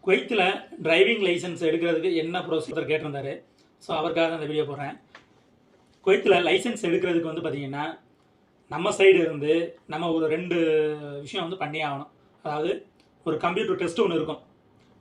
குவைத்தில் driving licence எடுக்கிறதுக்கு என்ன ப்ரொசீஜர் கேட்டிருந்தாரு. ஸோ அவருக்காக அந்த வீடியோ போடுறேன். குவைத்தில் லைசன்ஸ் எடுக்கிறதுக்கு வந்து பார்த்திங்கன்னா நம்ம சைடு இருந்து நம்ம ஒரு 2 விஷயம் வந்து பண்ணி ஆகணும். அதாவது ஒரு கம்ப்யூட்டர் டெஸ்ட் ஒன்று இருக்கும்.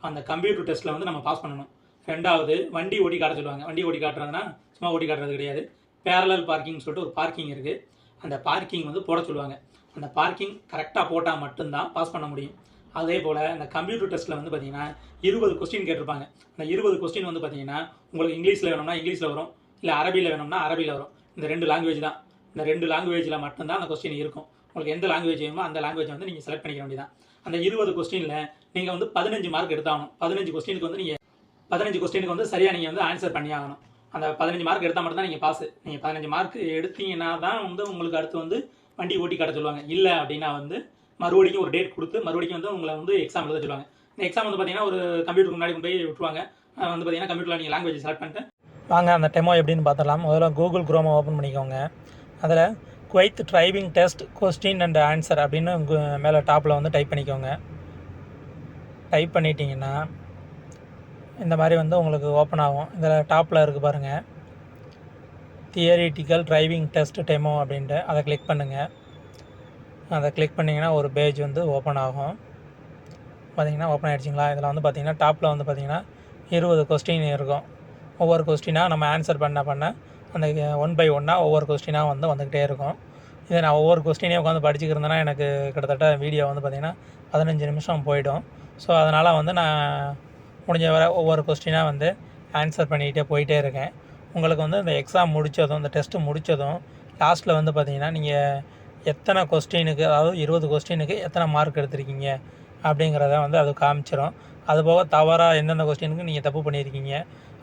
அந்த கம்ப்யூட்டர் டெஸ்ட்டில் வந்து நம்ம பாஸ் பண்ணணும். 2வது வண்டி ஓட்டி காட்ட சொல்லுவாங்க. வண்டி ஓட்டி காட்டுறதுனா சும்மா ஓட்டி காட்டுறது கிடையாது. பேரலல் பார்க்கிங் சொல்லிட்டு ஒரு பார்க்கிங் இருக்குது. அந்த பார்க்கிங் வந்து போட சொல்லுவாங்க. அந்த பார்க்கிங் கரெக்டாக போட்டால் மட்டும்தான் பாஸ் பண்ண முடியும். அதே போல் இந்த கம்ப்யூட்டர் டெஸ்ட்டில் வந்து பார்த்தீங்கன்னா 20 கொஸ்டின் கேட்டிருப்பாங்க. அந்த 20 கொஸ்டின் வந்து பார்த்தீங்கன்னா உங்களுக்கு இங்கிலீஷில் வேணும்னா இங்கிலீஷில் வரும், இல்லை அரபியில் வேணும்னா அரபியில் வரும். இந்த 2 லாங்குவேஜ் தான். இந்த 2 லாங்குவேஜில் மட்டும்தான் அந்த கொஸ்டின் இருக்கும். உங்களுக்கு எந்த லாங்குவேஜ் வேணுமோ அந்த லாங்குவேஜ் வந்து நீங்கள் செலக்ட் பண்ணிக்க வேண்டியதான். அந்த 20 கொஸ்டினில் நீங்கள் வந்து 15 மார்க் எடுத்தாகணும். 15 கொஸ்டினுக்கு வந்து நீங்கள் 15 கொஸ்டினுக்கு வந்து சரியாக நீங்கள் வந்து ஆன்சர் பண்ணி ஆகணும். அந்த 15 மார்க் எடுத்தால் மட்டும் தான் நீங்கள் பாஸ். நீங்கள் 15 மார்க் எடுத்தீங்கன்னா தான் வந்து உங்களுக்கு அடுத்து வந்து வண்டி ஓட்டி காட்ட சொல்லுவாங்க. இல்லை அப்படின்னா வந்து மறுபடியும் ஒரு டேட் கொடுத்து மறுபடியும் வந்து உங்களை வந்து எக்ஸாம் எழுத சொல்லுவாங்க. இந்த எக்ஸாம் வந்து பார்த்தீங்கன்னா ஒரு கம்ப்யூட்டருக்கு முன்னாடி கொண்டு போய் விட்டுருவாங்க. வந்து பார்த்தீங்கன்னா கம்ப்யூட்டரில் நீங்கள் லாங்குவேஜ் செலக்ட் பண்ணிட்டு வாங்க அந்த டெமோ எப்படின்னு பார்த்துடலாம். முதல்ல கூகுள் குரோமை ஓப்பன் பண்ணிக்கோங்க. அதில் Kuwait driving test question and answer அப்படின்னு மேலே டாப்பில் வந்து டைப் பண்ணிக்கோங்க. டைப் பண்ணிட்டீங்கன்னா இந்த மாதிரி வந்து உங்களுக்கு ஓப்பன் ஆகும். இதில் டாப்பில் இருக்குது பாருங்கள், தியரிட்டிக்கல் டிரைவிங் டெஸ்ட் டெமோ அப்படின்ட்டு அதை கிளிக் பண்ணுங்கள். அதை கிளிக் பண்ணிங்கன்னா ஒரு பேஜ் வந்து ஓப்பன் ஆகும். பார்த்திங்கன்னா ஓப்பன் ஆகிடுச்சிங்களா. இதில் வந்து பார்த்திங்கன்னா டாப்பில் வந்து பார்த்திங்கன்னா 20 கொஸ்டின் இருக்கும். ஒவ்வொரு கொஸ்டினாக நம்ம ஆன்சர் பண்ண அந்த 1 by 1 ஒவ்வொரு கொஸ்டினாக வந்து வந்துக்கிட்டே இருக்கும். இதை நான் ஒவ்வொரு கொஸ்டினையும் உட்காந்து படிச்சுக்கிறதுனா எனக்கு கிட்டத்தட்ட வீடியோ வந்து பார்த்திங்கன்னா 15 நிமிஷம் போயிடும். ஸோ அதனால் வந்து நான் முடிஞ்ச வரை ஒவ்வொரு கொஸ்டினாக வந்து ஆன்சர் பண்ணிக்கிட்டே போயிட்டே இருக்கேன். உங்களுக்கு வந்து இந்த எக்ஸாம் முடித்ததும் இந்த டெஸ்ட்டு முடித்ததும் லாஸ்ட்டில் வந்து பார்த்திங்கன்னா நீங்கள் எத்தனை கொஸ்டினுக்கு, அதாவது 20 கொஸ்டினுக்கு எத்தனை மார்க் எடுத்திருக்கீங்க அப்படிங்கிறத வந்து அது காமிச்சிடும். அதுபோக தவறாக எந்தெந்த கொஸ்டினுக்கு நீங்கள் தப்பு பண்ணியிருக்கீங்க,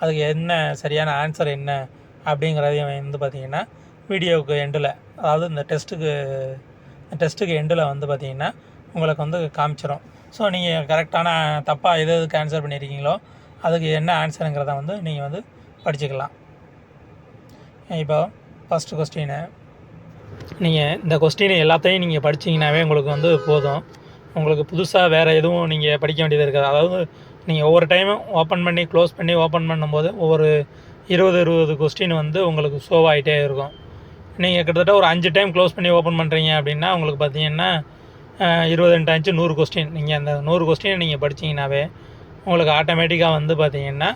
அதுக்கு என்ன சரியான ஆன்சர் என்ன அப்படிங்கிறதையும் வந்து பார்த்திங்கன்னா வீடியோவுக்கு எண்டில், அதாவது இந்த டெஸ்ட்டுக்கு எண்டில் வந்து பார்த்திங்கன்னா உங்களுக்கு வந்து காமிச்சிடும். ஸோ நீங்கள் கரெக்டான தப்பாக எதுக்கு ஆன்சர் பண்ணியிருக்கீங்களோ அதுக்கு என்ன ஆன்சருங்கிறத வந்து நீங்கள் வந்து படிச்சுக்கலாம். இப்போ ஃபஸ்ட்டு கொஸ்டின், நீங்கள் இந்த கொஸ்டின் எல்லாத்தையும் நீங்கள் படிச்சிங்கனாவே உங்களுக்கு வந்து போதும். உங்களுக்கு புதுசாக வேறு எதுவும் நீங்கள் படிக்க வேண்டியது இருக்காது. அதாவது நீங்கள் ஒவ்வொரு டைமும் ஓப்பன் பண்ணி க்ளோஸ் பண்ணி ஓப்பன் பண்ணும்போது ஒவ்வொரு 20 கொஸ்டின் வந்து உங்களுக்கு ஷோவ் ஆகிட்டே இருக்கும். நீங்கள் கிட்டத்தட்ட ஒரு 5 டைம் க்ளோஸ் பண்ணி ஓப்பன் பண்ணுறீங்க அப்படின்னா உங்களுக்கு பார்த்தீங்கன்னா 20 × 5 100 கொஸ்டின். நீங்கள் அந்த 100 கொஸ்டினை நீங்கள் படிச்சிங்கனாவே உங்களுக்கு ஆட்டோமேட்டிக்காக வந்து பார்த்திங்கன்னா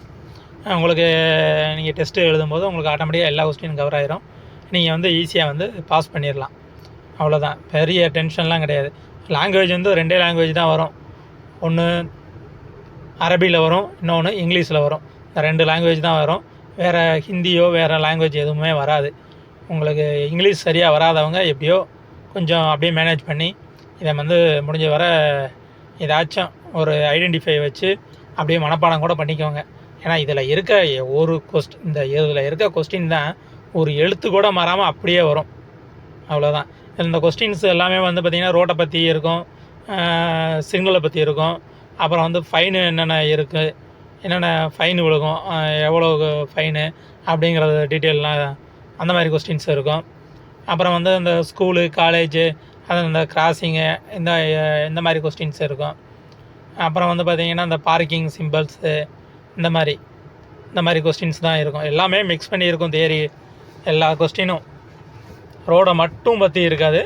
உங்களுக்கு நீங்கள் டெஸ்ட்டு எழுதும்போது உங்களுக்கு ஆட்டோமேட்டிக்காக எல்லா கொஸ்டினும் கவர் ஆகிரும். நீங்கள் வந்து ஈஸியாக வந்து பாஸ் பண்ணிடலாம். அவ்வளோதான், பெரிய டென்ஷன்லாம் கிடையாது. லாங்குவேஜ் வந்து 2 லாங்குவேஜ் தான் வரும். ஒன்று அரபியில் வரும், இன்னொன்று இங்கிலீஷில் வரும். இந்த 2 லாங்குவேஜ் தான் வரும். வேறு ஹிந்தியோ வேறு லாங்குவேஜ் எதுவுமே வராது. உங்களுக்கு இங்கிலீஷ் சரியாக வராதவங்க எப்படியோ கொஞ்சம் அப்படியே மேனேஜ் பண்ணி இதை வந்து முடிஞ்ச வர ஏதாச்சும் ஒரு ஐடென்டிஃபை வச்சு அப்படியே மனப்பாடம் கூட பண்ணிக்கோங்க. ஏன்னா இதில் இருக்க ஒரு இதில் இருக்க கொஸ்டின் தான் ஒரு எழுத்து கூட மாறாமல் அப்படியே வரும். அவ்வளோதான். இந்த கொஸ்டின்ஸ் எல்லாமே வந்து பார்த்திங்கன்னா ரோட்டை பற்றி இருக்கும், சிக்னலை பற்றி இருக்கும், அப்புறம் வந்து ஃபைனு என்னென்ன இருக்குது, என்னென்ன ஃபைனு விழுகும், எவ்வளோ ஃபைனு அப்படிங்கிறது டீட்டெயிலெலாம் அந்த மாதிரி கொஸ்டின்ஸ் இருக்கும். அப்புறம் வந்து இந்த ஸ்கூலு காலேஜு அது இந்த கிராசிங்கு இந்த மாதிரி கொஸ்டின்ஸ் இருக்கும். அப்புறம் வந்து பார்த்திங்கன்னா இந்த பார்க்கிங் சிம்பிள்ஸு இந்த மாதிரி கொஸ்டின்ஸ் தான் இருக்கும். எல்லாமே மிக்ஸ் பண்ணி இருக்கும். தியரி எல்லா கொஸ்டினும் ரோடை மட்டும் பற்றி இருக்காது,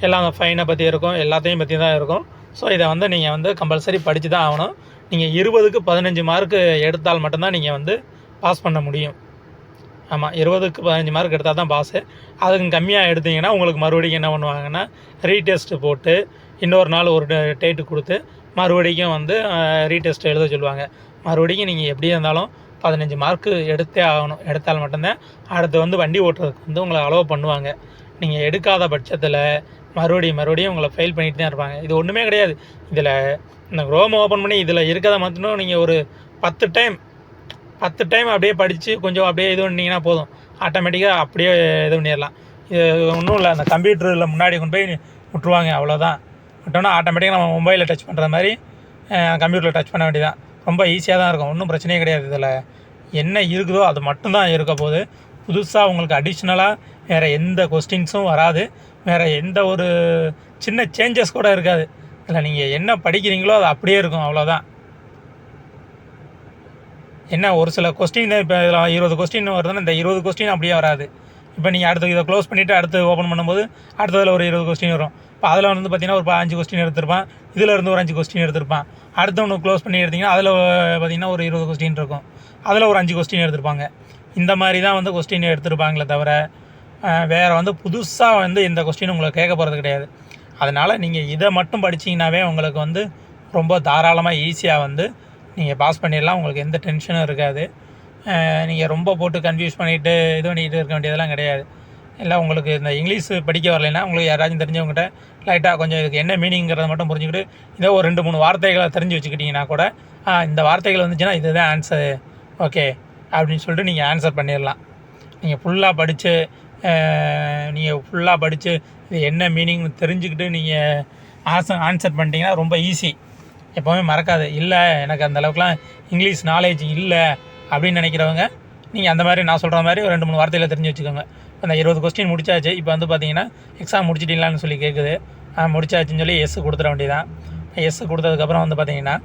எல்லாம் அந்த ஃபைனை பற்றி இருக்கும், எல்லாத்தையும் பற்றி தான் இருக்கும். ஸோ இதை வந்து நீங்கள் வந்து கம்பல்சரி படித்து தான் ஆகணும். நீங்கள் 20க்கு 15 மார்க்கு எடுத்தால் மட்டும்தான் நீங்கள் வந்து பாஸ் பண்ண முடியும். ஆமாம், 20க்கு 15 மார்க் எடுத்தால் தான் பாஸு. அதுக்கு கம்மியாக எடுத்திங்கன்னா உங்களுக்கு மறுபடியும் என்ன பண்ணுவாங்கன்னா ரீடெஸ்ட்டு போட்டு இன்னொரு நாள் ஒரு டேட்டு கொடுத்து மறுபடியும் வந்து ரீடெஸ்ட் எழுத சொல்லுவாங்க. மறுபடியும் நீங்கள் எப்படி இருந்தாலும் 15 மார்க்கு எடுத்தே ஆகணும். எடுத்தால் மட்டும்தான் அடுத்து வந்து வண்டி ஓட்டுறதுக்கு வந்து உங்களை அலோவ் பண்ணுவாங்க. நீங்கள் எடுக்காத பட்சத்தில் மறுபடியும் உங்களை ஃபெயில் பண்ணிட்டு தான் இருப்பாங்க. இது ஒன்றுமே கிடையாது. இதில் இந்த க்ரோம் ஓப்பன் பண்ணி இதில் இருக்கிறத மட்டும் நீங்கள் ஒரு 10 டைம் அப்படியே படித்து கொஞ்சம் அப்படியே இது பண்ணிங்கன்னா போதும். ஆட்டோமேட்டிக்காக அப்படியே இது பண்ணிடலாம். இது ஒன்றும் இல்லை, அந்த கம்ப்யூட்டரில் முன்னாடி கொண்டு போய் விட்ருவாங்க. அவ்வளோதான். விட்டோன்னா ஆட்டோமேட்டிக்காக நம்ம மொபைலில் டச் பண்ணுற மாதிரி கம்ப்யூட்டரில் டச் பண்ண வேண்டியதான். ரொம்ப ஈஸியாக தான் இருக்கும், ஒன்றும் பிரச்சனையே கிடையாது. இதில் என்ன இருக்குதோ அது மட்டும்தான் இருக்க போகுது. புதுசாக உங்களுக்கு அடிஷ்னலாக வேறு எந்த கொஸ்டின்ஸும் வராது. வேறு எந்த ஒரு சின்ன சேஞ்சஸ் கூட இருக்காது. இதில் நீங்கள் என்ன படிக்கிறீங்களோ அது அப்படியே இருக்கும். அவ்வளோதான். என்ன ஒரு சில கொஸ்டின் இப்போ இதில் 20 கொஸ்டின் வருதுன்னா இந்த 20 கொஸ்டின் அப்படியே வராது. இப்போ நீங்கள் அடுத்து இதை க்ளோஸ் பண்ணிவிட்டு அடுத்து ஓப்பன் பண்ணும்போது அடுத்ததில் ஒரு 20 கொஸ்டின் வரும். இப்போ அதில் வந்து பார்த்திங்கன்னா ஒரு 5 கொஸ்டின் எடுத்திருப்பான், இதில் இருந்து ஒரு 5 கொஸ்டின் எடுத்திருப்பான். அடுத்து ஒன்று க்ளோஸ் பண்ணி எடுத்திங்கன்னா அதில் பார்த்திங்கன்னா ஒரு 20 கொஸ்டின் இருக்கும், அதில் ஒரு 5 கொஸ்டின் எடுத்திருப்பாங்க. இந்த மாதிரி தான் வந்து கொஸ்டின் எடுத்திருப்பாங்களே தவிர வேறு வந்து புதுசாக வந்து இந்த கொஸ்டின் உங்களுக்கு கேட்க போகிறது கிடையாது. அதனால் நீங்கள் இதை மட்டும் படிச்சிங்கனாவே உங்களுக்கு வந்து ரொம்ப தாராளமாக ஈஸியாக வந்து நீங்கள் பாஸ் பண்ணிடலாம். உங்களுக்கு எந்த டென்ஷனும் இருக்காது. நீங்கள் ரொம்ப போட்டு கன்ஃபியூஸ் பண்ணிவிட்டு இது பண்ணிக்கிட்டு இருக்க வேண்டியதெல்லாம் கிடையாது. இல்லை உங்களுக்கு இந்த இங்கிலீஷ் படிக்க வரலைன்னா உங்களுக்கு யாராச்சும் தெரிஞ்சவங்ககிட்ட லைட்டாக கொஞ்சம் இதுக்கு என்ன மீனிங்கிறத மட்டும் புரிஞ்சுக்கிட்டு இதோ ஒரு 2-3 வார்த்தைகளை தெரிஞ்சு வச்சுக்கிட்டிங்கன்னா கூட இந்த வார்த்தைகள் வந்துச்சுன்னா இதுதான் ஆன்சரு ஓகே அப்படின்னு சொல்லிட்டு நீங்கள் ஆன்சர் பண்ணிடலாம். நீங்கள் ஃபுல்லாக படித்து இது என்ன மீனிங்னு தெரிஞ்சுக்கிட்டு நீங்கள் ஆன்சர் பண்ணிட்டீங்கன்னா ரொம்ப ஈஸி. எப்போவுமே மறக்காது. இல்லை எனக்கு அந்த அளவுக்குலாம் இங்கிலீஷ் நாலேஜ் இல்லை அப்படின்னு நினைக்கிறவங்க நீங்கள் அந்த மாதிரி நான் சொல்கிற மாதிரி ஒரு 2-3 வார்த்தையில் தெரிஞ்சு வச்சுக்கோங்க. அந்த 20 கொஸ்டின் முடிச்சாச்சு. இப்போ வந்து பார்த்தீங்கன்னா எக்ஸாம் முடிச்சிட்டீங்களான்னு சொல்லி கேட்குது. முடிச்சாச்சுன்னு சொல்லி எஸ் கொடுத்துட வேண்டியதான். எஸ் கொடுத்ததுக்கப்புறம் வந்து பார்த்தீங்கன்னா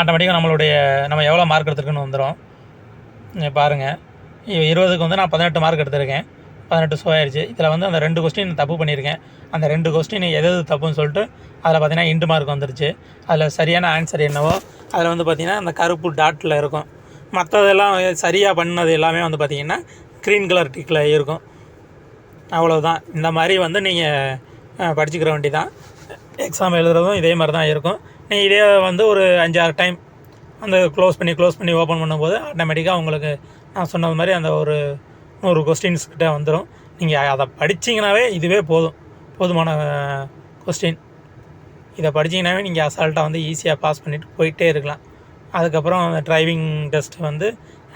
ஆட்டோமேட்டிக்காக நம்ம எவ்வளோ மார்க் எடுத்துருக்குன்னு வந்துடும். பாருங்கள், 20க்கு வந்து நான் 18 மார்க் எடுத்திருக்கேன். 18 ஷோ ஆயிடுச்சு. இதில் வந்து அந்த 2 கொஸ்டின் தப்பு பண்ணியிருக்கேன். அந்த 2 கொஸ்டின் எது தப்புன்னு சொல்லிட்டு அதில் பார்த்தீங்கன்னா இன்டு மார்க் வந்துருச்சு. அதில் சரியான ஆன்சர் என்னவோ அதில் வந்து பார்த்திங்கன்னா அந்த கருப்பு டாட்டில் இருக்கும். மற்றதெல்லாம் சரியாக பண்ணது எல்லாமே வந்து பார்த்திங்கன்னா க்ரீன் கலர் டிக்கில் இருக்கும். அவ்வளோதான். இந்த மாதிரி வந்து நீங்கள் படிச்சுக்கிற வேண்டி தான். எக்ஸாம் எழுதுறதும் இதே மாதிரி தான் இருக்கும். நீங்கள் இதே வந்து ஒரு 5-6 டைம் அந்த க்ளோஸ் பண்ணி ஓப்பன் பண்ணும்போது ஆட்டோமேட்டிக்காக உங்களுக்கு நான் சொன்னது மாதிரி அந்த ஒரு 100 கொஸ்டின்ஸ் கிட்டே வந்துடும். நீங்கள் அதை படிச்சிங்கனாவே இதுவே போதுமான கொஸ்டின். இதை படிச்சிங்கனாவே நீங்கள் அசால்ட்டாக வந்து ஈஸியாக பாஸ் பண்ணிவிட்டு போயிட்டே இருக்கலாம். அதுக்கப்புறம் அந்த டிரைவிங் டெஸ்ட்டு வந்து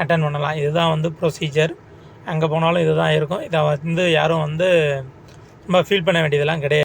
அட்டன் பண்ணலாம். இதுதான் வந்து ப்ரொசீஜர். அங்கே போனாலும் இது தான் இருக்கும். இதை வந்து யாரும் வந்து ரொம்ப ஃபீல் பண்ண வேண்டியதெல்லாம் கிடையாது.